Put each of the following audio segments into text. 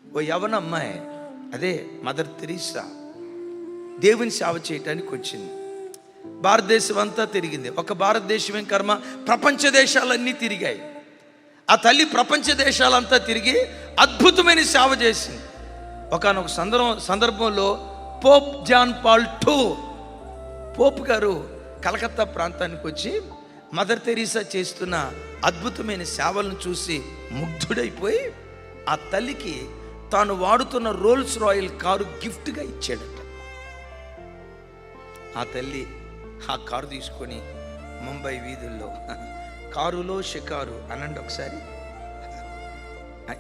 ఓ యవన అమ్మాయి, అదే మదర్ తెరీసా, దేవుని సేవ చేయటానికి వచ్చింది. భారతదేశం అంతా తిరిగింది. ఒక భారతదేశం కర్మ, ప్రపంచ దేశాలన్నీ తిరిగాయి. ఆ తల్లి ప్రపంచ దేశాలంతా తిరిగి అద్భుతమైన సేవ చేసింది. ఒకానొక సందర్భంలో Pope John Paul II Pope గారు కలకత్తా ప్రాంతానికి వచ్చి మదర్ తెరీసా చేస్తున్న అద్భుతమైన సేవలను చూసి ముగ్ధుడైపోయి ఆ తల్లికి తాను వాడుతున్న రోల్స్ రాయల్ కారు గిఫ్ట్గా ఇచ్చాడట. ఆ తల్లి ఆ కారు తీసుకొని ముంబై వీధుల్లో కారులో షికారు అనండి, ఒకసారి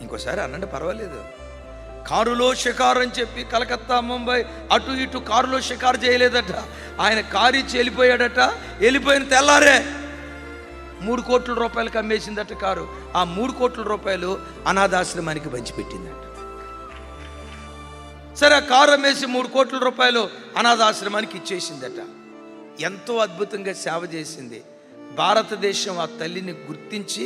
ఇంకోసారి అనండి, పర్వాలేదు. కారులో షికారు అని చెప్పి కలకత్తా ముంబై అటు ఇటు కారులో షికారు చేయలేదట. ఆయన కారు ఇచ్చి వెళ్ళిపోయాడట. వెళ్ళిపోయిన తెల్లారే 3 కోట్ల రూపాయలకు అమ్మేసిందట కారు. ఆ 3 కోట్ల రూపాయలు అనాథాశ్రమానికి పంచిపెట్టిందట. సరే, ఆ కారు అమ్మేసి 3 కోట్ల రూపాయలు అనాథాశ్రమానికి ఇచ్చేసిందట. ఎంతో అద్భుతంగా సేవ చేసింది. భారతదేశం ఆ తల్లిని గుర్తించి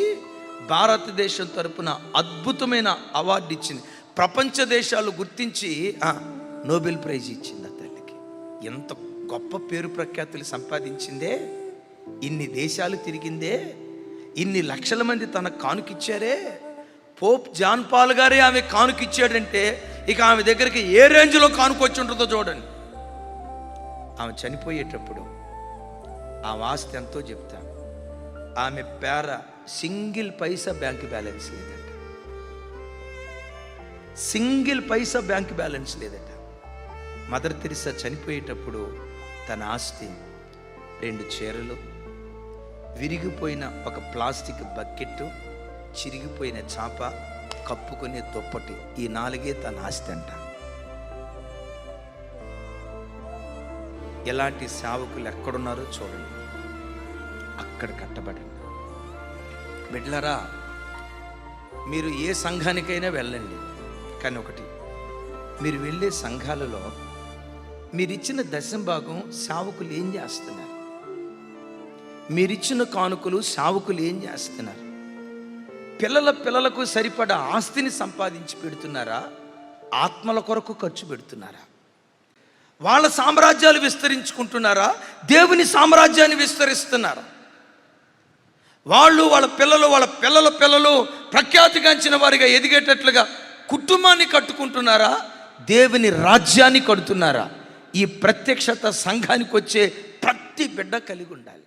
భారతదేశం తరపున అద్భుతమైన అవార్డు ఇచ్చింది. ప్రపంచ దేశాలు గుర్తించి నోబెల్ ప్రైజ్ ఇచ్చింది ఆ తల్లికి. ఎంత గొప్ప పేరు ప్రఖ్యాతులు సంపాదించిందే, ఇన్ని దేశాలు తిరిగిందే, ఇన్ని లక్షల మంది తన కానుకిచ్చారే. పోప్ జాన్ పాల్ గారే ఆమె కానుకిచ్చాడంటే ఇక ఆమె దగ్గరికి ఏ రేంజ్లో కానుకొచ్చి ఉంటుందో చూడండి. ఆమె చనిపోయేటప్పుడు ఆ ఆస్తి ఎంతో చెప్తా, ఆమె పేర సింగిల్ పైసా బ్యాంక్ బ్యాలెన్స్ లేదట. సింగిల్ పైసా బ్యాంక్ బ్యాలెన్స్ లేదట. మదర్ తెరీసా చనిపోయేటప్పుడు తన ఆస్తి 2 చీరలు, విరిగిపోయిన ఒక ప్లాస్టిక్ బకెట్, చిరిగిపోయిన చాప, కప్పుకునే దుప్పటి, ఈ 4 తన ఆస్తి అంట. ఎలాంటి సేవకులు ఎక్కడున్నారో చూడండి, అక్కడ కట్టబడండి. బిడ్డలారా, మీరు ఏ సంఘానికైనా వెళ్ళండి, కానీ ఒకటి, మీరు వెళ్ళే సంఘాలలో మీరిచ్చిన దశంభాగం సేవకులు ఏం చేస్తున్నారు? మీరిచ్చిన కానుకలు సేవకులు ఏం చేస్తున్నారు? పిల్లలకు సరిపడా ఆస్తిని సంపాదించి పెడుతున్నారా? ఆత్మల కొరకు ఖర్చు పెడుతున్నారా? వాళ్ళ సామ్రాజ్యాలు విస్తరించుకుంటున్నారా? దేవుని సామ్రాజ్యాన్ని విస్తరిస్తున్నారా? వాళ్ళ పిల్లలు ప్రఖ్యాతిగాంచిన వారిగా ఎదిగేటట్లుగా కుటుంబాన్ని కట్టుకుంటున్నారా? దేవుని రాజ్యాన్ని కడుతున్నారా? ఈ ప్రత్యక్షత సంఘానికి వచ్చే ప్రతి బిడ్డ కలిగి ఉండాలి.